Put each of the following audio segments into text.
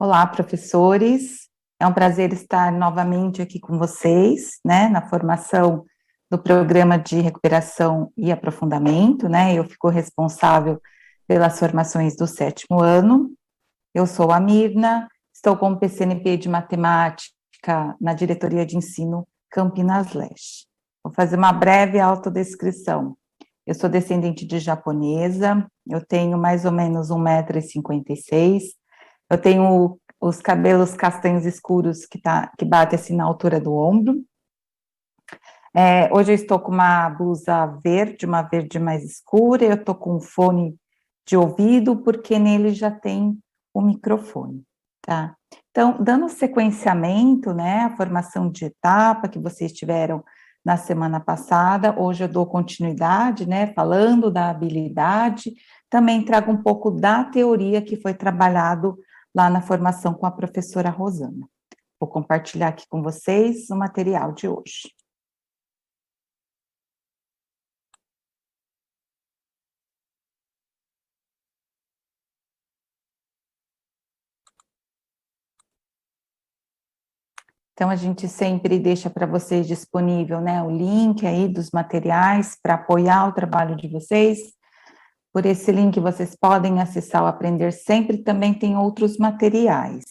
Olá, professores. É um prazer estar novamente aqui com vocês, né, na formação do programa de recuperação e aprofundamento, né? Eu fico responsável pelas formações do 7º ano. Eu sou a Mirna, estou como PCNP de matemática na diretoria de ensino Campinas Leste. Vou fazer uma breve autodescrição. Eu sou descendente de japonesa, eu tenho mais ou menos 1,56 m, eu tenho os cabelos castanhos escuros que batem assim na altura do ombro. Hoje eu estou com uma blusa verde, uma verde mais escura, eu estou com um fone de ouvido, porque nele já tem o microfone, tá? Então, dando sequenciamento, né, a formação de etapa que vocês tiveram na semana passada, hoje eu dou continuidade, né, falando da habilidade, também trago um pouco da teoria que foi trabalhado lá na formação com a professora Rosana. Vou compartilhar aqui com vocês o material de hoje. Então, a gente sempre deixa para vocês disponível, né, o link aí dos materiais para apoiar o trabalho de vocês. Por esse link vocês podem acessar o Aprender Sempre, também tem outros materiais.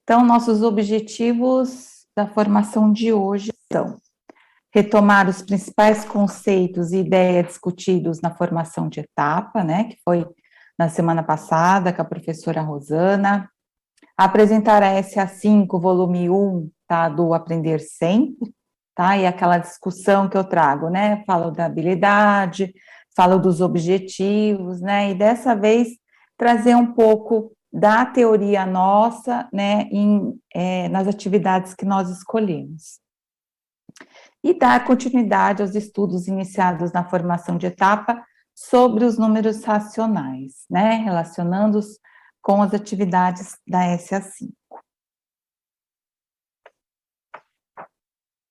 Então, nossos objetivos da formação de hoje são retomar os principais conceitos e ideias discutidos na formação de etapa, né, que foi na semana passada com a professora Rosana, apresentar a SA5, volume 1, tá, do Aprender Sempre, tá, e aquela discussão que eu trago, né, falo da habilidade, falo dos objetivos, né, e dessa vez trazer um pouco da teoria nossa, né, nas atividades que nós escolhemos. E dar continuidade aos estudos iniciados na formação de etapa sobre os números racionais, né, relacionando-os com as atividades da SA5.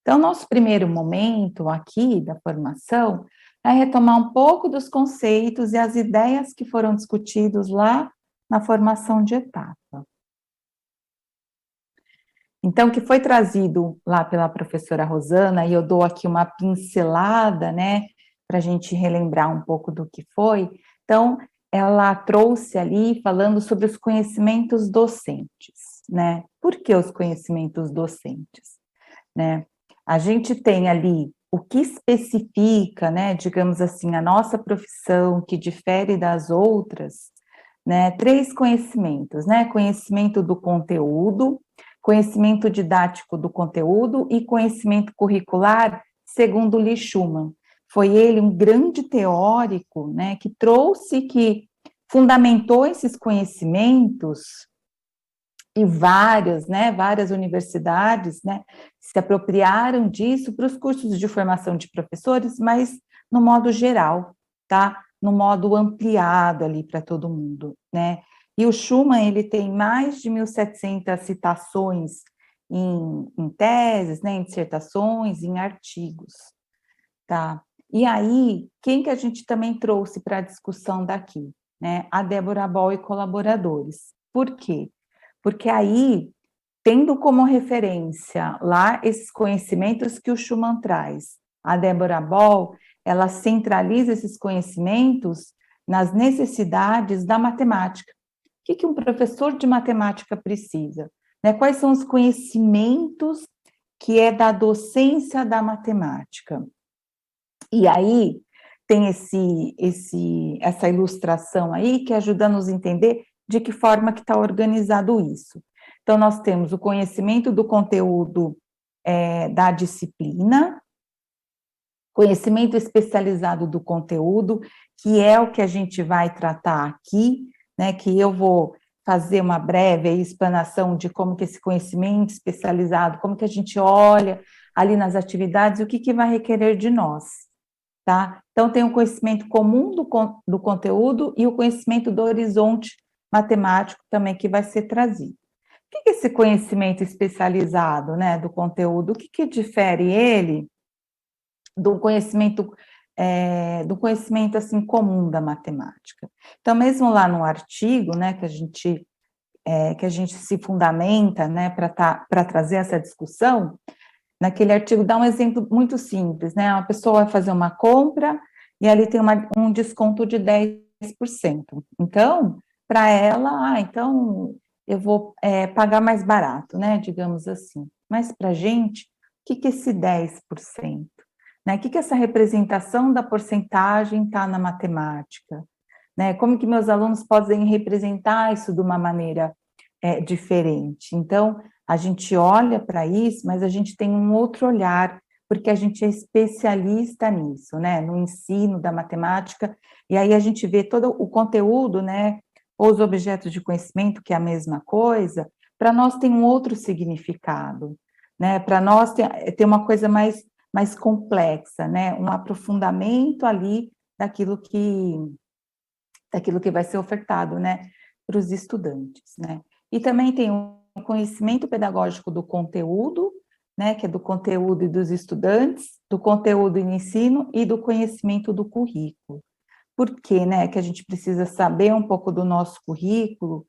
Então, nosso primeiro momento aqui da formação é retomar um pouco dos conceitos e as ideias que foram discutidos lá na formação de etapa. Então, que foi trazido lá pela professora Rosana, e eu dou aqui uma pincelada, né, para a gente relembrar um pouco do que foi. Então, ela trouxe ali falando sobre os conhecimentos docentes, né? Por que os conhecimentos docentes, né? A gente tem ali o que especifica, né, digamos assim, a nossa profissão, que difere das outras, né? 3 conhecimentos, né? Conhecimento do conteúdo, conhecimento didático do conteúdo e conhecimento curricular, segundo Lee Schumann. Foi ele um grande teórico, né, que fundamentou esses conhecimentos, e várias universidades, né, se apropriaram disso para os cursos de formação de professores, mas no modo geral, tá? No modo ampliado ali para todo mundo, né? E o Schumann, ele tem mais de 1.700 citações em teses, né, em dissertações, em artigos, tá? E aí, quem que a gente também trouxe para a discussão daqui, né? A Débora Ball e colaboradores. Por quê? Porque aí, tendo como referência lá esses conhecimentos que o Schumann traz, a Débora Ball, ela centraliza esses conhecimentos nas necessidades da matemática. O que um professor de matemática precisa? Né? Quais são os conhecimentos que é da docência da matemática? E aí, tem essa ilustração aí, que ajuda a nos entender de que forma que está organizado isso. Então, nós temos o conhecimento do conteúdo da disciplina, conhecimento especializado do conteúdo, que é o que a gente vai tratar aqui, né, que eu vou fazer uma breve explanação de como que esse conhecimento especializado, como que a gente olha ali nas atividades, o que vai requerer de nós, tá? Então, tem o conhecimento comum do conteúdo e o conhecimento do horizonte matemático também que vai ser trazido. O que é esse conhecimento especializado, né, do conteúdo? O que difere ele do conhecimento do conhecimento, assim, comum da matemática. Então, mesmo lá no artigo, né, que a gente se fundamenta, né, para trazer essa discussão, naquele artigo dá um exemplo muito simples, né, uma pessoa vai fazer uma compra e ali tem um desconto de 10%. Então, para ela, então eu vou pagar mais barato, né, digamos assim. Mas para a gente, o que é esse 10%? Né, o que essa representação da porcentagem está na matemática? Né, como que meus alunos podem representar isso de uma maneira diferente? Então, a gente olha para isso, mas a gente tem um outro olhar, porque a gente é especialista nisso, né, no ensino da matemática, e aí a gente vê todo o conteúdo, né, os objetos de conhecimento, que é a mesma coisa, para nós tem um outro significado, né, para nós tem uma coisa mais complexa, né, um aprofundamento ali daquilo que vai ser ofertado, né, para os estudantes, né. E também tem um conhecimento pedagógico do conteúdo, né, que é do conteúdo e dos estudantes, do conteúdo em ensino e do conhecimento do currículo. Por quê, né, que a gente precisa saber um pouco do nosso currículo,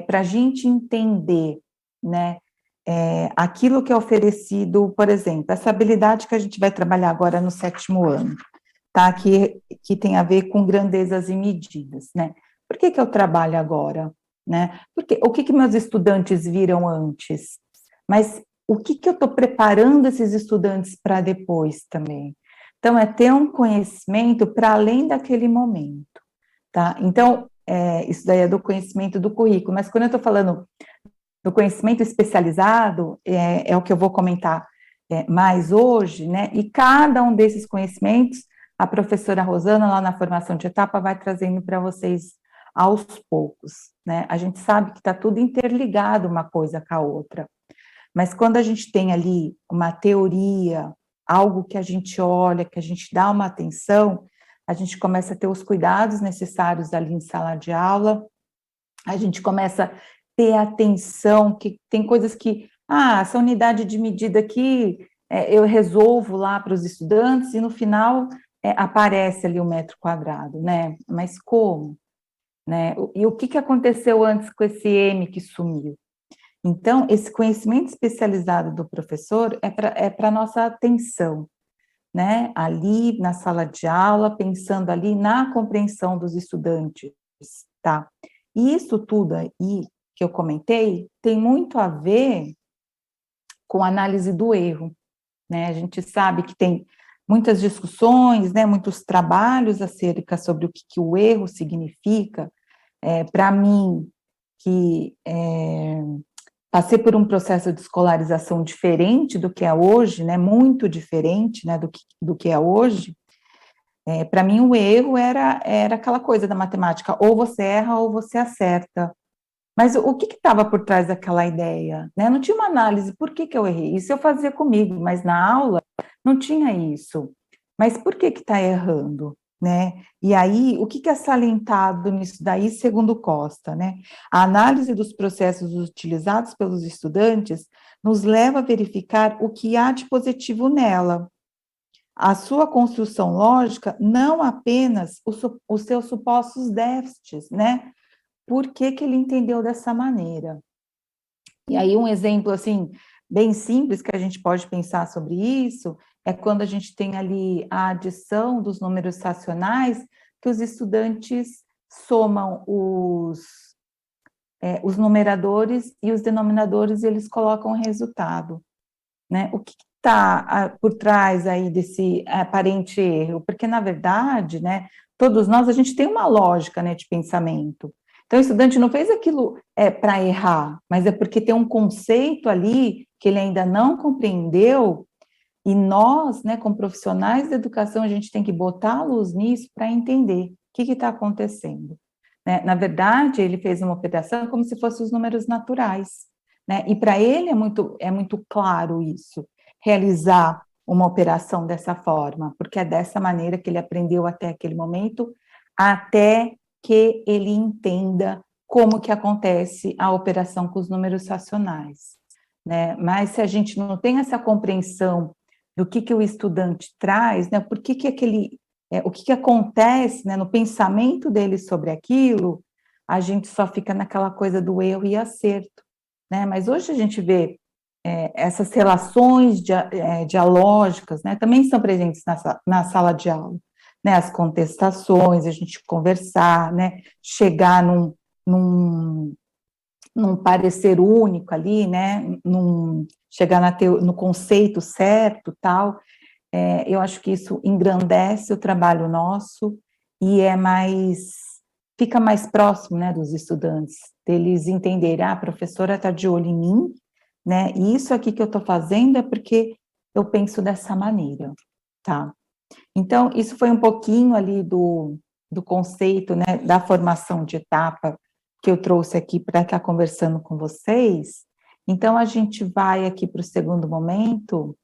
para a gente entender, né, aquilo que é oferecido, por exemplo, essa habilidade que a gente vai trabalhar agora no 7º ano, tá, que tem a ver com grandezas e medidas, né. Por que eu trabalho agora, né? Porque o que meus estudantes viram antes? Mas o que eu estou preparando esses estudantes para depois também? Então, é ter um conhecimento para além daquele momento, tá? Então, isso daí é do conhecimento do currículo, mas quando eu estou falando do conhecimento especializado, é o que eu vou comentar mais hoje, né? E cada um desses conhecimentos, a professora Rosana, lá na formação de etapa, vai trazendo para vocês aos poucos, né? A gente sabe que está tudo interligado uma coisa com a outra, mas quando a gente tem ali uma teoria, algo que a gente olha, que a gente dá uma atenção, a gente começa a ter os cuidados necessários ali em sala de aula, a gente começa a ter atenção, que tem coisas que, essa unidade de medida aqui, eu resolvo lá para os estudantes e no final aparece ali o metro quadrado, né? Mas como? Né? E o que aconteceu antes com esse M que sumiu? Então, esse conhecimento especializado do professor é para nossa atenção, né? Ali na sala de aula, pensando ali na compreensão dos estudantes, tá? E isso tudo aí que eu comentei tem muito a ver com a análise do erro, né? A gente sabe que tem muitas discussões, né? Muitos trabalhos acerca sobre o que o erro significa. Para mim, que passei por um processo de escolarização diferente do que é hoje, né, muito diferente, né, do que é hoje, para mim o erro era aquela coisa da matemática, ou você erra ou você acerta. Mas o que estava por trás daquela ideia? Né? Não tinha uma análise, por que eu errei? Isso eu fazia comigo, mas na aula não tinha isso. Mas por que está errando? Né? E aí, o que é salientado nisso daí, segundo Costa? Né? A análise dos processos utilizados pelos estudantes nos leva a verificar o que há de positivo nela. A sua construção lógica, não apenas os seus supostos déficits, né? Por que ele entendeu dessa maneira? E aí, um exemplo, assim, bem simples que a gente pode pensar sobre isso é quando a gente tem ali a adição dos números racionais, que os estudantes somam os numeradores e os denominadores e eles colocam o resultado, né? O que está por trás aí desse aparente erro? Porque, na verdade, né, todos nós, a gente tem uma lógica, né, de pensamento. Então, o estudante não fez aquilo para errar, mas é porque tem um conceito ali que ele ainda não compreendeu, e nós, né, como profissionais da educação, a gente tem que botar a luz nisso para entender o que está acontecendo. Né? Na verdade, ele fez uma operação como se fossem os números naturais, né? E para ele é muito claro isso, realizar uma operação dessa forma, porque é dessa maneira que ele aprendeu até aquele momento, até que ele entenda como que acontece a operação com os números racionais, né? Mas se a gente não tem essa compreensão do que o estudante traz, né? Por que aquele o que acontece, né, no pensamento dele sobre aquilo, a gente só fica naquela coisa do erro e acerto, né? Mas hoje a gente vê essas relações dialógicas, né, também estão presentes na sala de aula, né? As contestações, a gente conversar, né? Chegar num, num parecer único ali, né? Chegar no conceito certo, tal. Eu acho que isso engrandece o trabalho nosso e fica mais próximo, né, dos estudantes, deles entenderem, a professora está de olho em mim, né, e isso aqui que eu estou fazendo é porque eu penso dessa maneira, tá? Então, isso foi um pouquinho ali do conceito, né, da formação de etapa que eu trouxe aqui para estar conversando com vocês. Então, a gente vai aqui para o segundo momento,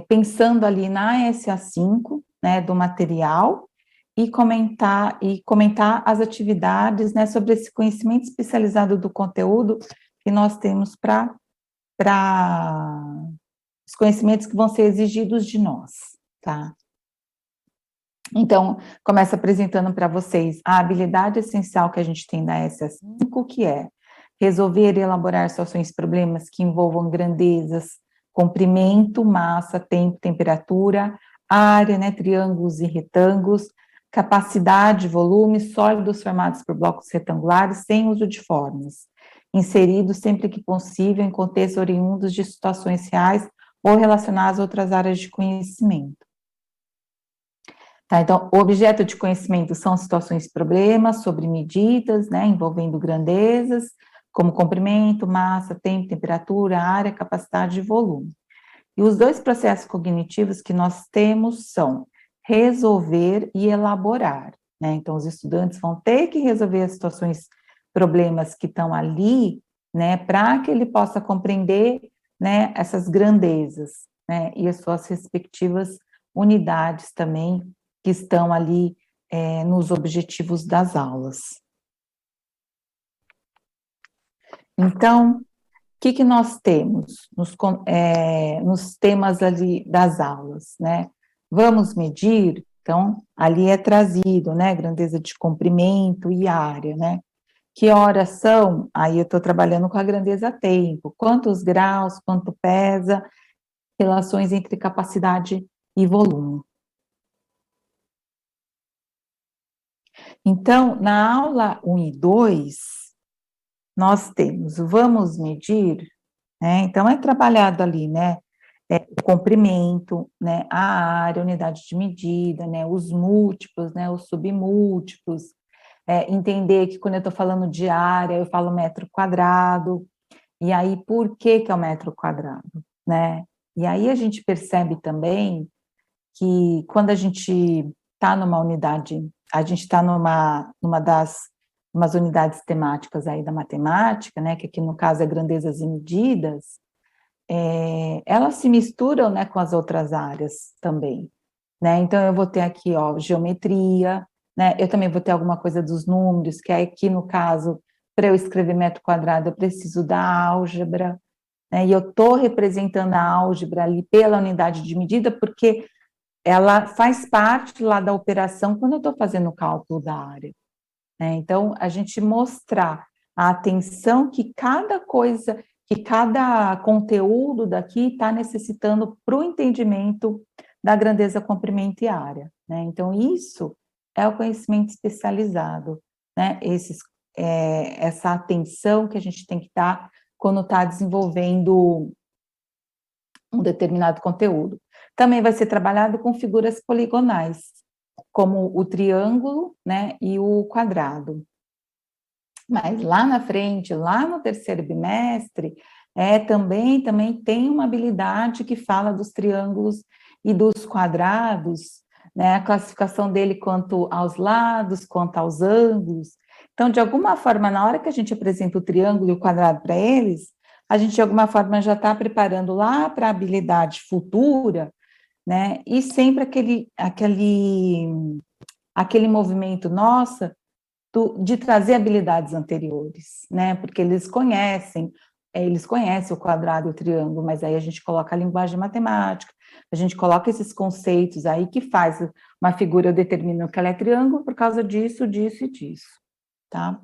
pensando ali na SA5, né, do material, e comentar as atividades, né, sobre esse conhecimento especializado do conteúdo que nós temos para os conhecimentos que vão ser exigidos de nós, tá? Então, começo apresentando para vocês a habilidade essencial que a gente tem da SA5, que é resolver e elaborar situações e problemas que envolvam grandezas, comprimento, massa, tempo, temperatura, área, né, triângulos e retângulos, capacidade, volume, sólidos formados por blocos retangulares sem uso de formas, inseridos sempre que possível em contextos oriundos de situações reais ou relacionados a outras áreas de conhecimento. Tá, então, o objeto de conhecimento são situações e problemas sobre medidas, né, envolvendo grandezas, como comprimento, massa, tempo, temperatura, área, capacidade e volume. E os dois processos cognitivos que nós temos são resolver e elaborar, né? Então, os estudantes vão ter que resolver as situações, problemas que estão ali, né, para que ele possa compreender, né, essas grandezas, né, e as suas respectivas unidades também, que estão ali nos objetivos das aulas. Então, o que nós temos nos temas ali das aulas, né? Vamos medir, então, ali é trazido, né, grandeza de comprimento e área, né? Que horas são? Aí eu estou trabalhando com a grandeza tempo, quantos graus, quanto pesa, relações entre capacidade e volume. Então, na aula 1 e 2, nós temos, vamos medir, né? Então, é trabalhado ali, né? O comprimento, né? A área, a unidade de medida, né? Os múltiplos, né? Os submúltiplos. Entender que quando eu estou falando de área, eu falo metro quadrado. E aí, por que é o metro quadrado, né? E aí a gente percebe também que quando a gente está numa unidade, a gente está numa das umas unidades temáticas aí da matemática, né, que aqui no caso é grandezas e medidas, elas se misturam, né, com as outras áreas também, né, então eu vou ter aqui, ó, geometria, né, eu também vou ter alguma coisa dos números, que aqui no caso, para eu escrever metro quadrado, eu preciso da álgebra, né, e eu estou representando a álgebra ali pela unidade de medida, porque ela faz parte lá da operação quando eu estou fazendo o cálculo da área, né? Então, a gente mostrar a atenção que cada coisa, que cada conteúdo daqui está necessitando para o entendimento da grandeza, comprimento e área, né? Então, isso é o conhecimento especializado, né? Essa atenção que a gente tem que dar quando está desenvolvendo um determinado conteúdo. Também vai ser trabalhado com figuras poligonais, como o triângulo, né, e o quadrado. Mas lá na frente, lá no terceiro bimestre, também tem uma habilidade que fala dos triângulos e dos quadrados, né, a classificação dele quanto aos lados, quanto aos ângulos. Então, de alguma forma, na hora que a gente apresenta o triângulo e o quadrado para eles, a gente, de alguma forma, já está preparando lá para a habilidade futura, né, e sempre aquele movimento nosso de trazer habilidades anteriores, né, porque eles conhecem eles conhecem o quadrado e o triângulo, mas aí a gente coloca a linguagem matemática, a gente coloca esses conceitos aí que faz uma figura, eu determino que ela é triângulo por causa disso, disso e disso, tá?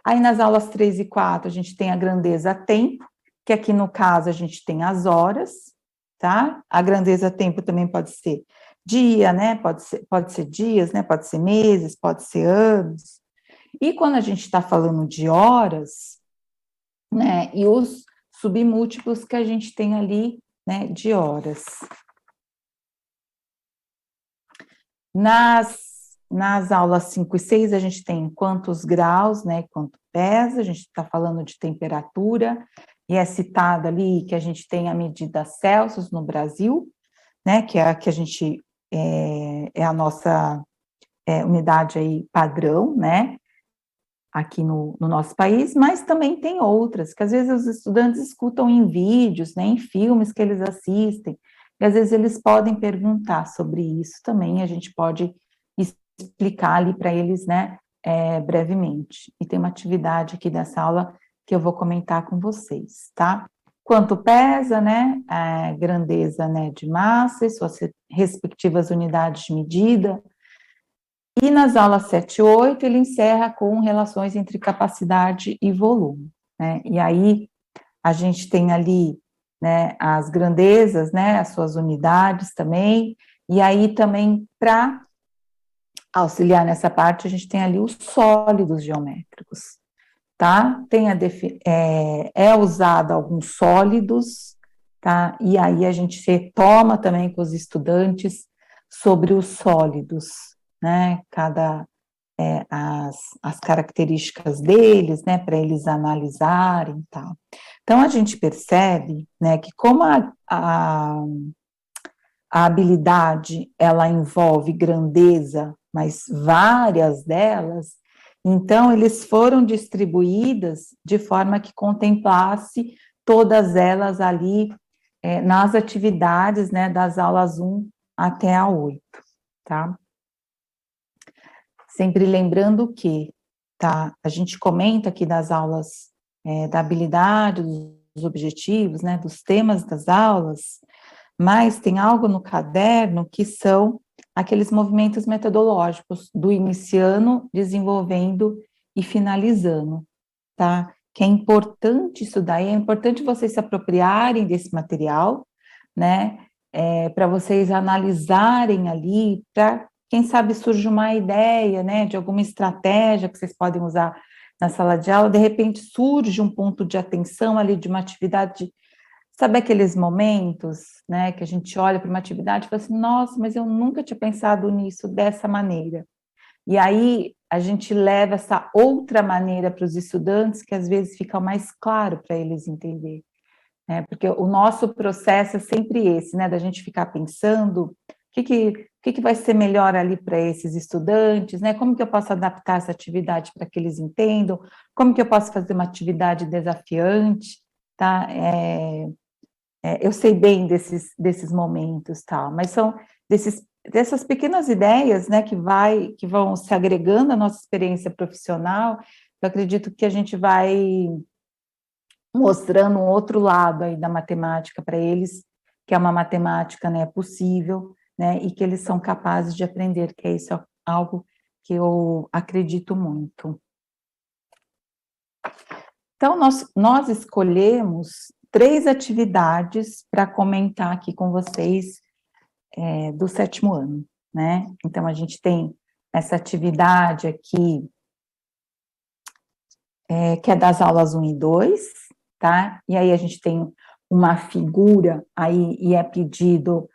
Aí nas aulas 3 e 4 a gente tem a grandeza tempo, que aqui no caso a gente tem as horas, tá? A grandeza tempo também pode ser dia, né? Pode ser dias, né? Pode ser meses, pode ser anos. E quando a gente está falando de horas, né? E os submúltiplos que a gente tem ali, né? De horas. Nas aulas 5 e 6, a gente tem quantos graus, né? Quanto pesa, a gente está falando de temperatura, e é citado ali que a gente tem a medida Celsius no Brasil, né? Que é a que a gente é a nossa unidade aí padrão, né? Aqui no nosso país, mas também tem outras, que às vezes os estudantes escutam em vídeos, né, em filmes que eles assistem, e às vezes eles podem perguntar sobre isso também, a gente pode explicar ali para eles, né, brevemente. E tem uma atividade aqui dessa aula que eu vou comentar com vocês, tá? Quanto pesa, né, a grandeza, né, de massa e suas respectivas unidades de medida. E nas aulas 7 e 8, ele encerra com relações entre capacidade e volume, né? E aí, a gente tem ali, né, as grandezas, né, as suas unidades também, e aí também, para auxiliar nessa parte, a gente tem ali os sólidos geométricos, tá? É usado alguns sólidos, tá? E aí a gente retoma também com os estudantes sobre os sólidos, né? As características deles, né, para eles analisarem e tal. Então, a gente percebe, né, que como a habilidade, ela envolve grandeza, mas várias delas, então, eles foram distribuídas de forma que contemplasse todas elas ali nas atividades, né, das aulas 1 até a 8, tá? Sempre lembrando que, tá, a gente comenta aqui das aulas da habilidade, dos objetivos, né, dos temas das aulas, mas tem algo no caderno que são aqueles movimentos metodológicos do iniciando, desenvolvendo e finalizando, tá? Que é importante estudar, e é importante vocês se apropriarem desse material, né, para vocês analisarem ali, para quem sabe surge uma ideia, né, de alguma estratégia que vocês podem usar na sala de aula, de repente surge um ponto de atenção ali de uma atividade, sabe aqueles momentos, né, que a gente olha para uma atividade e fala assim, nossa, mas eu nunca tinha pensado nisso dessa maneira. E aí a gente leva essa outra maneira para os estudantes, que às vezes fica mais claro para eles entenderem. Porque o nosso processo é sempre esse, né, da gente ficar pensando o que vai ser melhor ali para esses estudantes, né, como que eu posso adaptar essa atividade para que eles entendam, como que eu posso fazer uma atividade desafiante, tá, eu sei bem desses momentos, tal, mas são dessas pequenas ideias, né, que vão se agregando à nossa experiência profissional, eu acredito que a gente vai mostrando um outro lado aí da matemática para eles, que é uma matemática, né, possível, né, e que eles são capazes de aprender, que é isso algo que eu acredito muito. Então, nós escolhemos 3 atividades para comentar aqui com vocês do 7º ano, né? Então, a gente tem essa atividade aqui, que é das aulas 1 e 2, tá? E aí a gente tem uma figura aí, e é pedido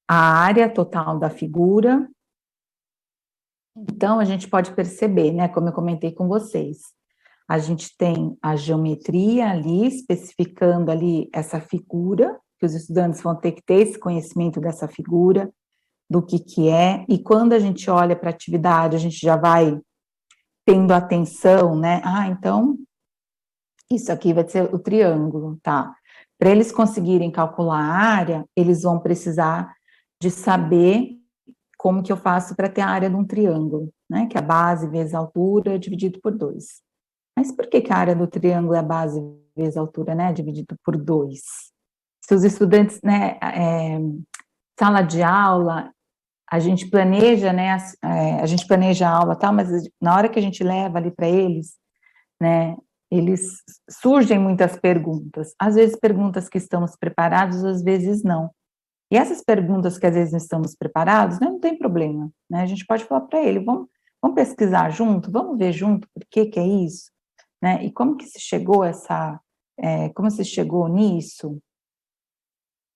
a área total da figura. Então, a gente pode perceber, né, como eu comentei com vocês, a gente tem a geometria ali, especificando ali essa figura, que os estudantes vão ter que ter esse conhecimento dessa figura, do que é, e quando a gente olha para a atividade, a gente já vai tendo atenção, né, então, isso aqui vai ser o triângulo, tá? Para eles conseguirem calcular a área, eles vão precisar de saber como que eu faço para ter a área de um triângulo, né, que é a base vezes a altura dividido por 2. Mas por que a área do triângulo é a base vezes a altura, né, dividido por 2. Se os estudantes, né, sala de aula, a gente planeja, né, a gente planeja a aula, tal, mas na hora que a gente leva ali para eles, né, eles surgem muitas perguntas, às vezes perguntas que estamos preparados, às vezes não. E essas perguntas que às vezes não estamos preparados, né, não tem problema, né, a gente pode falar para ele, vamos pesquisar junto, vamos ver junto por que é isso, né, e como que se chegou como se chegou nisso,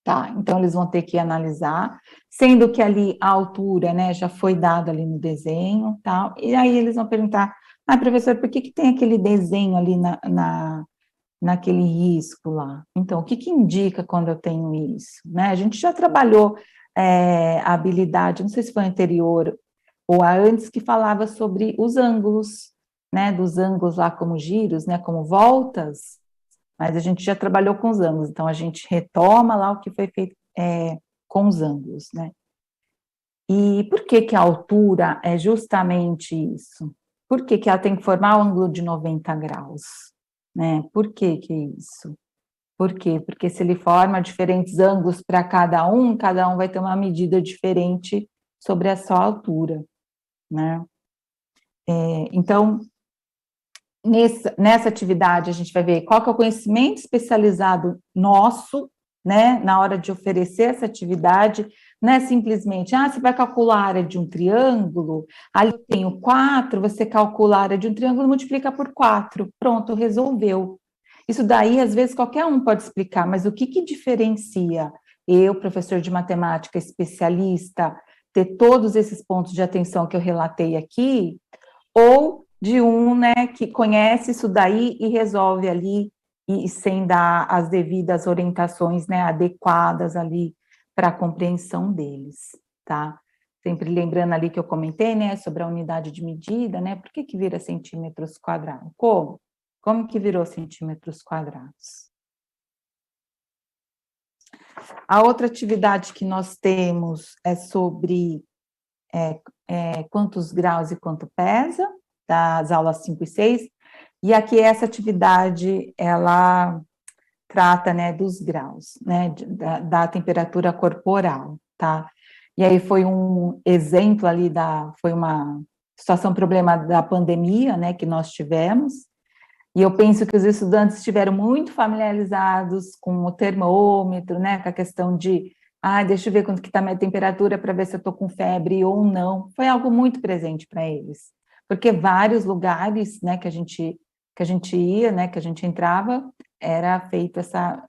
tá, então eles vão ter que analisar, sendo que ali a altura, né, já foi dada ali no desenho, tal, e aí eles vão perguntar, professor, por que tem aquele desenho ali naquele risco lá? Então, o que indica quando eu tenho isso, né? A gente já trabalhou a habilidade, não sei se foi anterior ou a antes, que falava sobre os ângulos, né, dos ângulos lá como giros, né, como voltas, mas a gente já trabalhou com os ângulos, então a gente retoma lá o que foi feito com os ângulos, né? E por que a altura é justamente isso? Por que ela tem que formar o ângulo de 90 graus? Né? Por que é isso? Por quê? Porque se ele forma diferentes ângulos para cada um vai ter uma medida diferente sobre a sua altura, né? Então, nessa atividade, a gente vai ver qual que é o conhecimento especializado nosso, né, na hora de oferecer essa atividade, não é simplesmente, você vai calcular a área de um triângulo, ali eu tenho 4, você calcula a área de um triângulo, multiplica por 4, pronto, resolveu. Isso daí, às vezes, qualquer um pode explicar, mas o que diferencia eu, professor de matemática, especialista, ter todos esses pontos de atenção que eu relatei aqui, ou de um, né, que conhece isso daí e resolve ali, e sem dar as devidas orientações, né, adequadas ali para a compreensão deles, tá? Sempre lembrando ali que eu comentei, né, sobre a unidade de medida, né, por que vira centímetros quadrados? Como? Como que virou centímetros quadrados? A outra atividade que nós temos é sobre quantos graus e quanto pesa, das aulas 5 e 6, e aqui essa atividade, ela trata, né, dos graus, né, da temperatura corporal, tá? E aí foi um exemplo ali foi uma situação, problema da pandemia, né, que nós tivemos, e eu penso que os estudantes estiveram muito familiarizados com o termômetro, né, com a questão de, deixa eu ver quanto que está a minha temperatura para ver se eu estou com febre ou não. Foi algo muito presente para eles, porque vários lugares, né, que a gente ia, né, que a gente entrava, era feita essa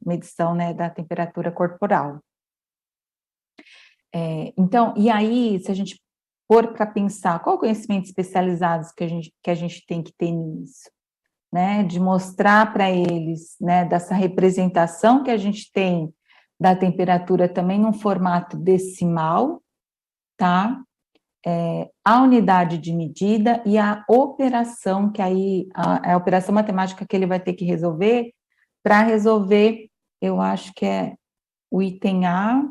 medição, né, da temperatura corporal. Então, e aí, se a gente for para pensar, qual conhecimento especializado que a gente tem que ter nisso? Né, de mostrar para eles, né, dessa representação que a gente tem da temperatura também num formato decimal, tá? A unidade de medida e a operação, que aí, a operação matemática que ele vai ter que resolver, para resolver, eu acho que é o item A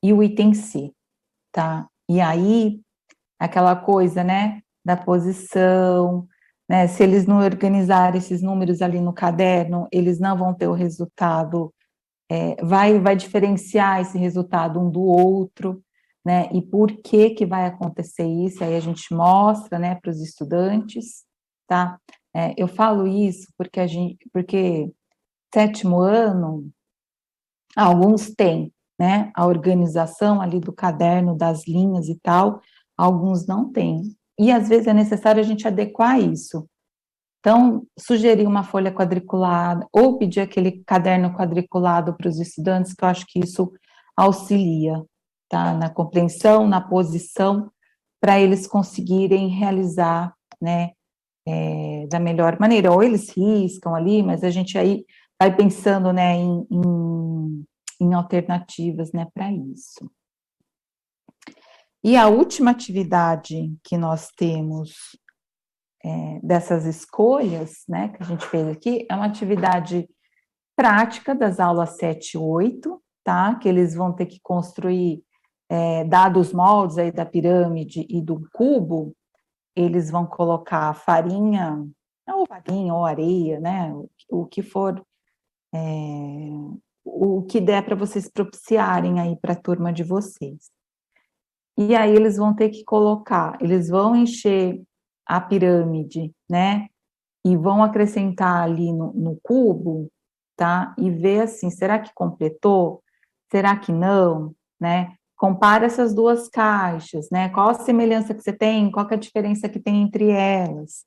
e o item C, tá? E aí, aquela coisa, né, da posição, né, se eles não organizarem esses números ali no caderno, eles não vão ter o resultado, vai diferenciar esse resultado um do outro, né, e por que vai acontecer isso, aí a gente mostra, né, para os estudantes, tá? Eu falo isso porque 7º ano, alguns têm, né, a organização ali do caderno, das linhas e tal, alguns não têm. E às vezes é necessário a gente adequar isso. Então, sugerir uma folha quadriculada, ou pedir aquele caderno quadriculado para os estudantes, que eu acho que isso auxilia, tá? Na compreensão, na posição, para eles conseguirem realizar, né, da melhor maneira. Ou eles riscam ali, mas a gente aí vai pensando, né, em alternativas, né, para isso. E a última atividade que nós temos dessas escolhas, né, que a gente fez aqui, é uma atividade prática das aulas 7 e 8, tá? Que eles vão ter que construir, dados os moldes aí da pirâmide e do cubo, eles vão colocar farinha, ou farinha, ou areia, né? O que for, o que der para vocês propiciarem aí para a turma de vocês. E aí eles vão ter que colocar, eles vão encher a pirâmide, né? E vão acrescentar ali no cubo, tá? E ver assim, será que completou? Será que não? Né? Compara essas duas caixas, né? Qual a semelhança que você tem? Qual que é a diferença que tem entre elas?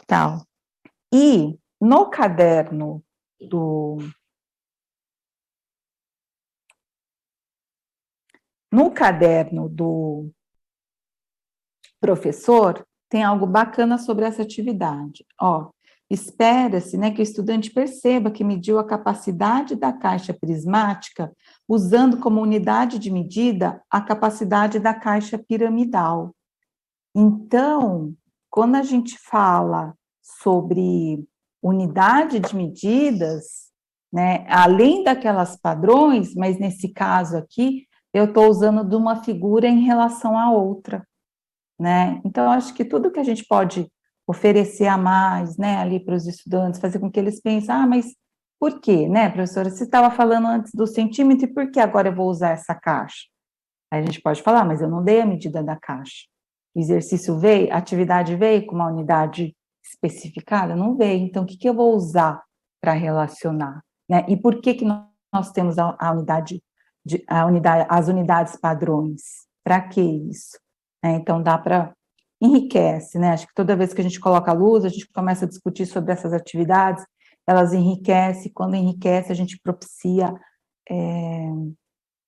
Tal. E no caderno do... No caderno do professor, tem algo bacana sobre essa atividade. Ó, espera-se, né, que o estudante perceba que mediu a capacidade da caixa prismática usando como unidade de medida a capacidade da caixa piramidal. Então, quando a gente fala sobre unidade de medidas, né, além daquelas padrões, mas nesse caso aqui, eu estou usando de uma figura em relação à outra, né? Então, eu acho que tudo que a gente pode oferecer a mais, né, ali para os estudantes, fazer com que eles pensem, mas por quê, né, professora? Você estava falando antes do centímetro, e por que agora eu vou usar essa caixa? Aí a gente pode falar, mas eu não dei a medida da caixa. O exercício veio, a atividade veio com uma unidade especificada? Não veio. Então, o que eu vou usar para relacionar? Né? E por que nós temos as unidades padrões? Para que isso? Então, dá para... enriquece, né? Acho que toda vez que a gente coloca a luz, a gente começa a discutir sobre essas atividades, elas enriquecem, quando enriquece, a gente propicia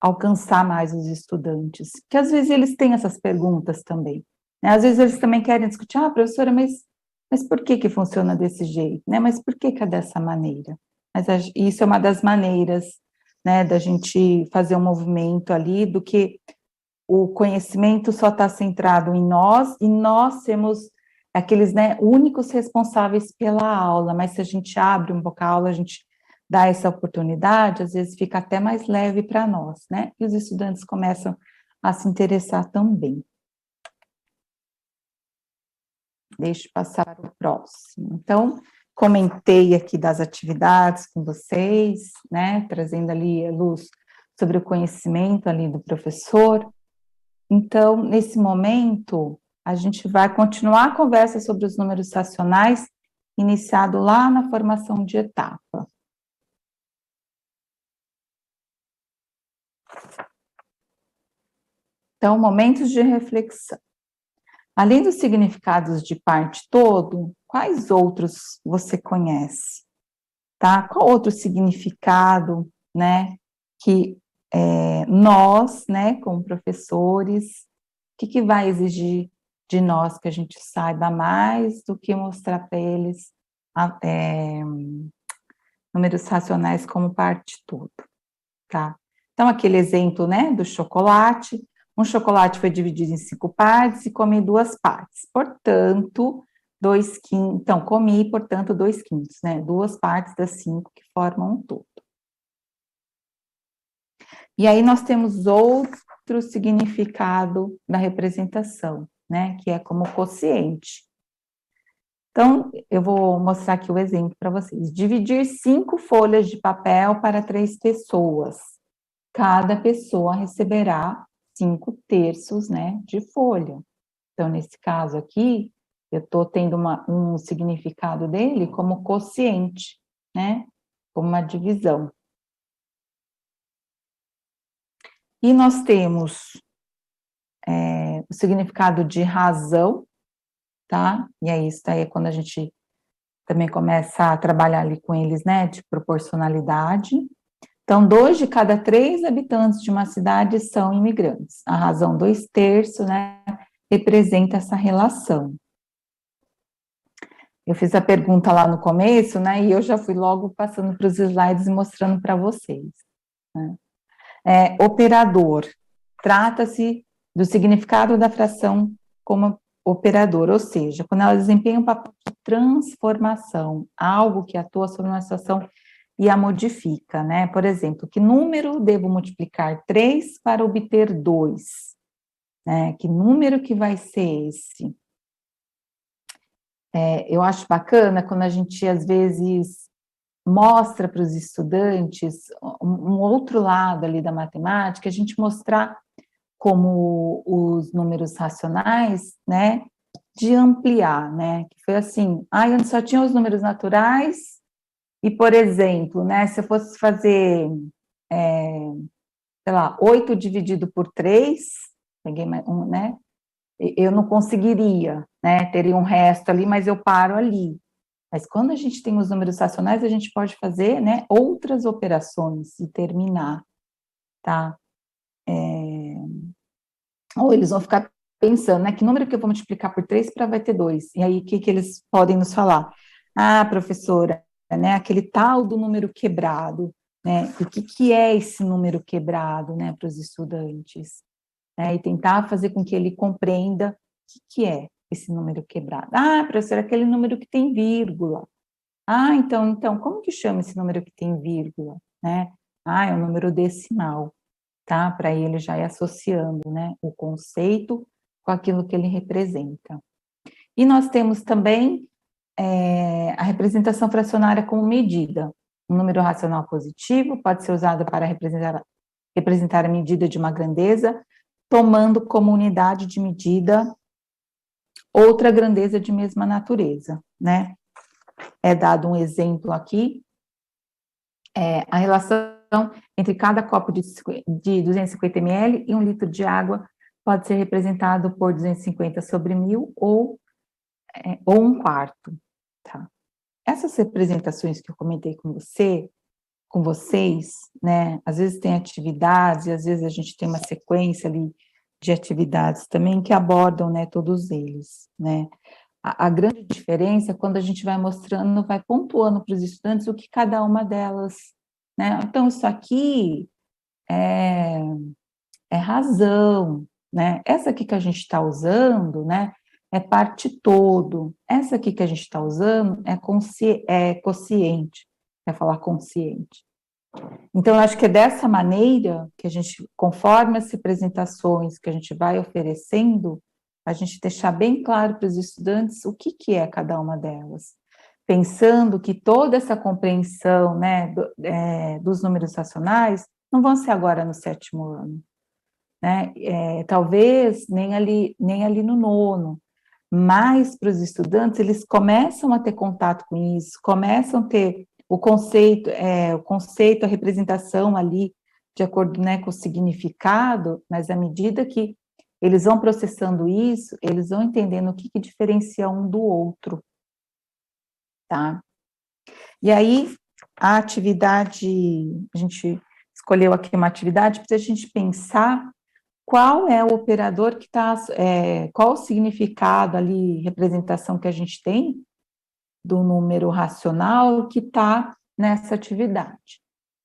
alcançar mais os estudantes, que às vezes eles têm essas perguntas também, né? Às vezes eles também querem discutir, professora, mas por que funciona desse jeito, né? Mas por que é dessa maneira? Mas isso é uma das maneiras, né, da gente fazer um movimento ali, do que o conhecimento só está centrado em nós, e nós temos aqueles, né, únicos responsáveis pela aula, mas se a gente abre um pouco a aula, a gente dá essa oportunidade, às vezes fica até mais leve para nós, né, e os estudantes começam a se interessar também. Deixa eu passar para o próximo. Então, comentei aqui das atividades com vocês, né, trazendo ali a luz sobre o conhecimento ali do professor. Então, nesse momento, a gente vai continuar a conversa sobre os números racionais, iniciado lá na formação de etapa. Então, momentos de reflexão. Além dos significados de parte todo, quais outros você conhece? Tá? Qual outro significado, né, que nós, né, como professores, o que vai exigir de nós que a gente saiba mais do que mostrar para eles números racionais como parte todo, tá? Então, aquele exemplo, né, do chocolate, um chocolate foi dividido em 5 partes e comi 2 partes, portanto, 2/5, então, comi, portanto, 2/5, né, 2 partes das 5 que formam um todo. E aí nós temos outro significado da representação, né, que é como quociente. Então, eu vou mostrar aqui o exemplo para vocês. Dividir 5 folhas de papel para 3 pessoas. Cada pessoa receberá 5/3, né, de folha. Então, nesse caso aqui, eu estou tendo um significado dele como quociente, né, como uma divisão. E nós temos o significado de razão, tá? E aí, isso aí é quando a gente também começa a trabalhar ali com eles, né, de proporcionalidade. Então, 2 de cada 3 habitantes de uma cidade são imigrantes. A razão 2/3, né, representa essa relação. Eu fiz a pergunta lá no começo, né, e eu já fui logo passando para os slides e mostrando para vocês, né. Operador. Trata-se do significado da fração como operador, ou seja, quando ela desempenha um papel de transformação, algo que atua sobre uma situação e a modifica, né? Por exemplo, que número devo multiplicar 3 para obter 2? Né? Que número que vai ser esse? Eu acho bacana quando a gente, às vezes, mostra para os estudantes um outro lado ali da matemática, a gente mostrar como os números racionais, né, de ampliar, né, que foi assim, eu só tinha os números naturais, e, por exemplo, né, se eu fosse fazer, sei lá, 8 dividido por 3, peguei mais um, né, eu não conseguiria, né, teria um resto ali, mas eu paro ali. Mas quando a gente tem os números racionais, a gente pode fazer, né, outras operações e terminar, tá? Ou eles vão ficar pensando, né, que número que eu vou multiplicar por 3 para vai ter 2? E aí, o que que eles podem nos falar? Ah, professora, né, aquele tal do número quebrado, né, o que que é esse número quebrado, né, para os estudantes? Né, e tentar fazer com que ele compreenda o que que é esse número quebrado. Ah, professora, aquele número que tem vírgula. Ah, então, como que chama esse número que tem vírgula, né? Ah, é um número decimal, tá? Para ele já ir associando, né, o conceito com aquilo que ele representa. E nós temos também a representação fracionária como medida. Um número racional positivo pode ser usado para representar a medida de uma grandeza, tomando como unidade de medida outra grandeza de mesma natureza, né? É dado um exemplo aqui, a relação entre cada copo de 250 ml e 1 litro de água pode ser representado por 250 sobre 1000 ou 1/4, tá? Essas representações que eu comentei com vocês, né, às vezes tem atividades, e às vezes a gente tem uma sequência ali de atividades também que abordam, né, todos eles, né. A grande diferença é quando a gente vai mostrando, vai pontuando para os estudantes o que cada uma delas, né, então isso aqui é razão, né, essa aqui que a gente está usando, né, é parte todo, essa aqui que a gente está usando é quociente, quer falar consciente. Então, eu acho que é dessa maneira que a gente, conforme as representações que a gente vai oferecendo, a gente deixar bem claro para os estudantes o que que é cada uma delas, pensando que toda essa compreensão, né, dos números racionais não vão ser agora no 7º ano, né, talvez nem ali no 9º, mas para os estudantes, eles começam a ter contato com isso, começam a ter o conceito, a representação ali, de acordo, né, com o significado, mas à medida que eles vão processando isso, eles vão entendendo o que que diferencia um do outro, tá? E aí, a atividade, a gente escolheu aqui uma atividade para a gente pensar qual é o operador que está, qual o significado ali, representação que a gente tem do número racional que está nessa atividade.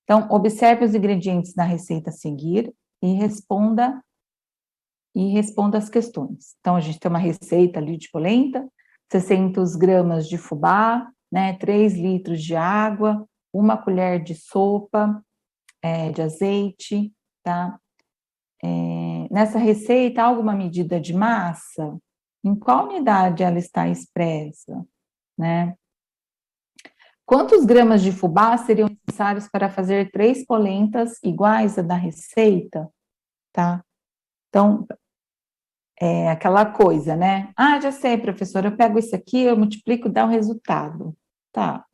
Então, observe os ingredientes da receita a seguir e responda as questões. Então, a gente tem uma receita ali de polenta, 600 gramas de fubá, né, 3 litros de água, 1 colher de sopa de azeite, tá? Nessa receita, há alguma medida de massa? Em qual unidade ela está expressa, né? Quantos gramas de fubá seriam necessários para fazer 3 polentas iguais à da receita, tá? Então, é aquela coisa, né? Ah, já sei, professora, eu pego isso aqui, eu multiplico, dá o resultado. Tá,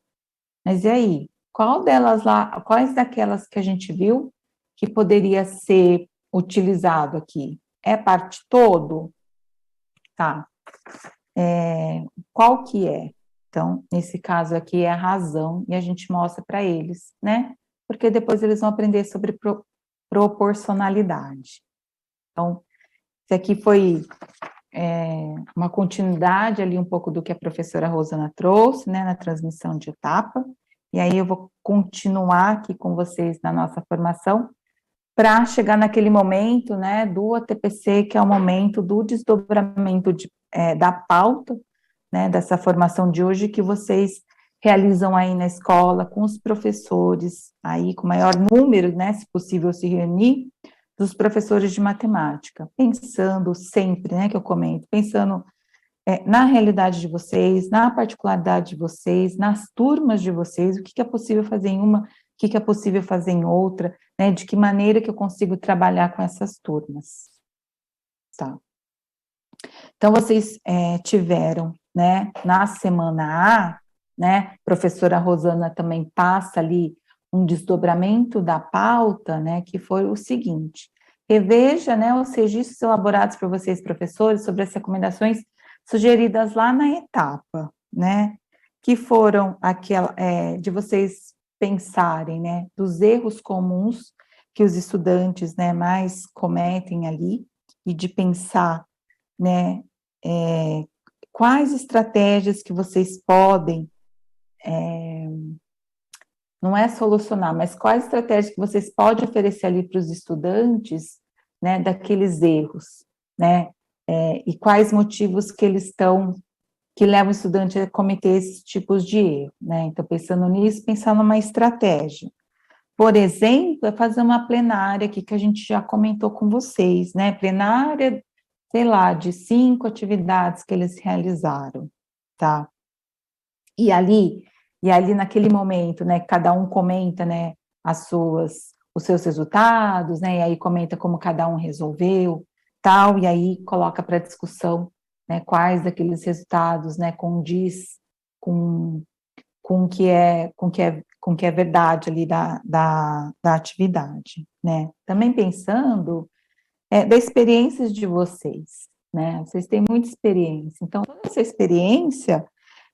mas e aí? Quais daquelas que a gente viu que poderia ser utilizado aqui? É parte todo? Tá. Qual que é? Então, nesse caso aqui é a razão, e a gente mostra para eles, né? Porque depois eles vão aprender sobre proporcionalidade. Então, isso aqui foi uma continuidade ali um pouco do que a professora Rosana trouxe, né, na transmissão de etapa, e aí eu vou continuar aqui com vocês na nossa formação, para chegar naquele momento, né, do ATPC, que é o momento do desdobramento da pauta, né, dessa formação de hoje, que vocês realizam aí na escola, com os professores, aí com maior número, né, se possível se reunir, dos professores de matemática, pensando sempre, né, que eu comento, pensando na realidade de vocês, na particularidade de vocês, nas turmas de vocês, o que é possível fazer em uma, o que é possível fazer em outra, né, de que maneira que eu consigo trabalhar com essas turmas, tá? Então, vocês tiveram, né, na semana A, né, professora Rosana também passa ali um desdobramento da pauta, né, que foi o seguinte: reveja, né, os registros elaborados por vocês, professores, sobre as recomendações sugeridas lá na etapa, né, que foram aquela, de vocês pensarem, né, dos erros comuns que os estudantes, né, mais cometem ali, e de pensar, né, quais estratégias que vocês podem, não é solucionar, mas quais estratégias que vocês podem oferecer ali para os estudantes, né, daqueles erros, né, e quais motivos que eles estão, que levam o estudante a cometer esses tipos de erro, né, então pensando nisso, pensar numa estratégia. Por exemplo, é fazer uma plenária aqui que a gente já comentou com vocês, né, plenária, sei lá, de 5 atividades que eles realizaram, tá? E ali naquele momento, né, cada um comenta, né, os seus resultados, né, e aí comenta como cada um resolveu, tal, e aí coloca para discussão, né, quais daqueles resultados, né, condiz com com que é verdade ali da atividade, né. Também pensando da experiência de vocês, né, vocês têm muita experiência, então toda essa experiência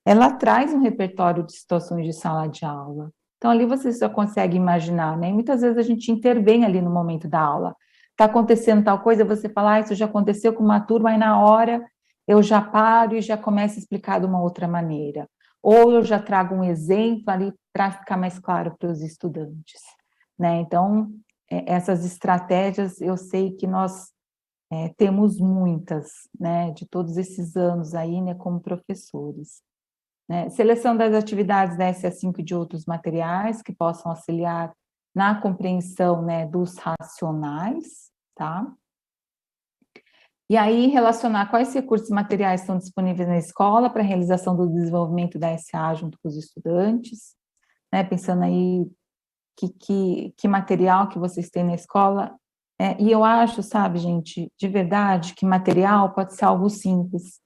ela traz um repertório de situações de sala de aula. Então, ali você já consegue imaginar, né? E muitas vezes a gente intervém ali no momento da aula. Está acontecendo tal coisa, você fala, isso já aconteceu com uma turma, aí na hora eu já paro e já começo a explicar de uma outra maneira. Ou eu já trago um exemplo ali para ficar mais claro para os estudantes, né? Então, essas estratégias, eu sei que nós temos muitas, né? De todos esses anos aí, né? Como professores. Né? Seleção das atividades da SA5 e de outros materiais que possam auxiliar na compreensão, né, dos racionais, tá? E aí relacionar quais recursos materiais estão disponíveis na escola para a realização do desenvolvimento da SA junto com os estudantes, né? Pensando aí que material que vocês têm na escola. E eu acho, sabe, gente, de verdade, que material pode ser algo simples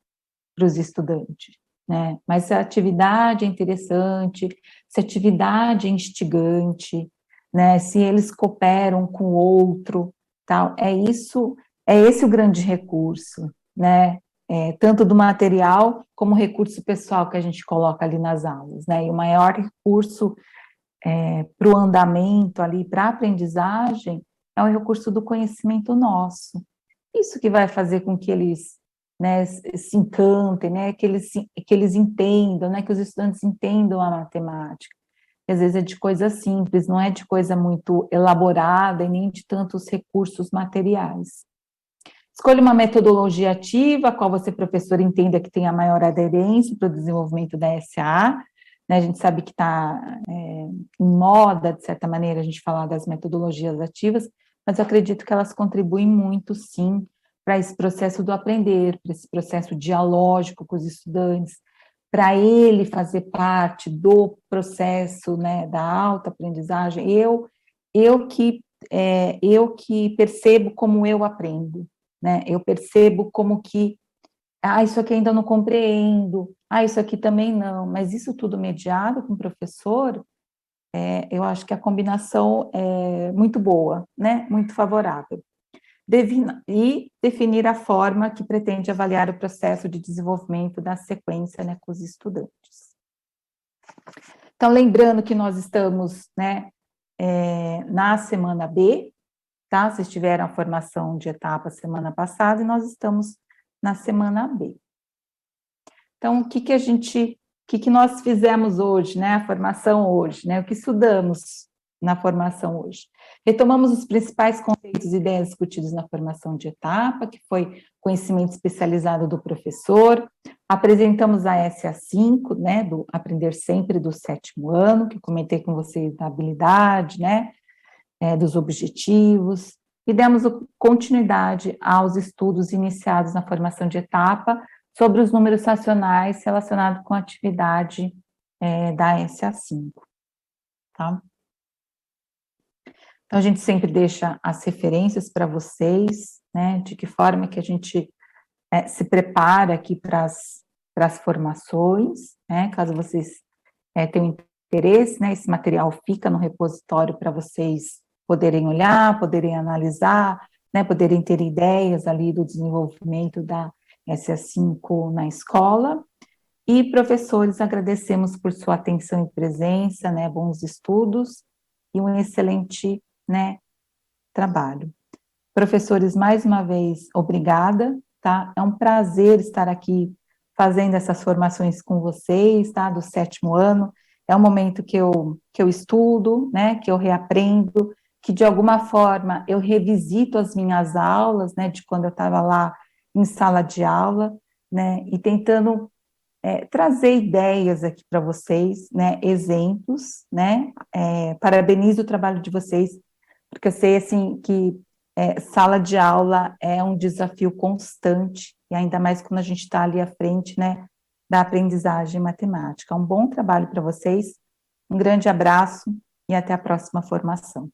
para os estudantes, né? Mas se a atividade é interessante, se a atividade é instigante, né? Se eles cooperam com o outro, tal, é esse o grande recurso, né? Tanto do material como recurso pessoal que a gente coloca ali nas aulas, né? E o maior recurso para o andamento ali, para a aprendizagem, é o recurso do conhecimento nosso. Isso que vai fazer com que eles, né, se encantem, né, que eles entendam, né, que os estudantes entendam a matemática. Às vezes é de coisa simples, não é de coisa muito elaborada e nem de tantos recursos materiais. Escolha uma metodologia ativa, a qual você, professor, entenda que tem a maior aderência para o desenvolvimento da SA, né, a gente sabe que está em moda, de certa maneira, a gente falar das metodologias ativas, mas eu acredito que elas contribuem muito, sim, para esse processo do aprender, para esse processo dialógico com os estudantes, para ele fazer parte do processo, né, da autoaprendizagem. Eu que percebo como eu aprendo, né? Eu percebo como que, isso aqui ainda não compreendo, isso aqui também não, mas isso tudo mediado com o professor, eu acho que a combinação é muito boa, né? Muito favorável. E definir a forma que pretende avaliar o processo de desenvolvimento da sequência, né, com os estudantes. Então, lembrando que nós estamos, né, na semana B, tá? Vocês tiveram a formação de etapa semana passada e nós estamos na semana B. Então, o que nós fizemos hoje, né? A formação hoje, né? O que estudamos na formação hoje? Retomamos os principais conceitos e ideias discutidos na formação de etapa, que foi conhecimento especializado do professor, apresentamos a SA5, né? Do Aprender Sempre do 7º ano, que comentei com vocês da habilidade, né? Dos objetivos, e demos continuidade aos estudos iniciados na formação de etapa, sobre os números racionais relacionados com a atividade da SA5, tá? Então, a gente sempre deixa as referências para vocês, né, de que forma que a gente se prepara aqui para as formações, né, caso vocês tenham interesse, né, esse material fica no repositório para vocês poderem olhar, poderem analisar, né, poderem ter ideias ali do desenvolvimento da SA5 na escola. E, professores, agradecemos por sua atenção e presença, né, bons estudos e um excelente, né, trabalho. Professores, mais uma vez, obrigada, tá? É um prazer estar aqui fazendo essas formações com vocês, tá? Do 7º ano. É um momento que eu estudo, né? Que eu reaprendo, que de alguma forma eu revisito as minhas aulas, né? De quando eu estava lá em sala de aula, né? E tentando trazer ideias aqui para vocês, né? Exemplos, né? Parabenizo o trabalho de vocês, porque eu sei, assim, que sala de aula é um desafio constante, e ainda mais quando a gente está ali à frente, né, da aprendizagem matemática. Um bom trabalho para vocês, um grande abraço e até a próxima formação.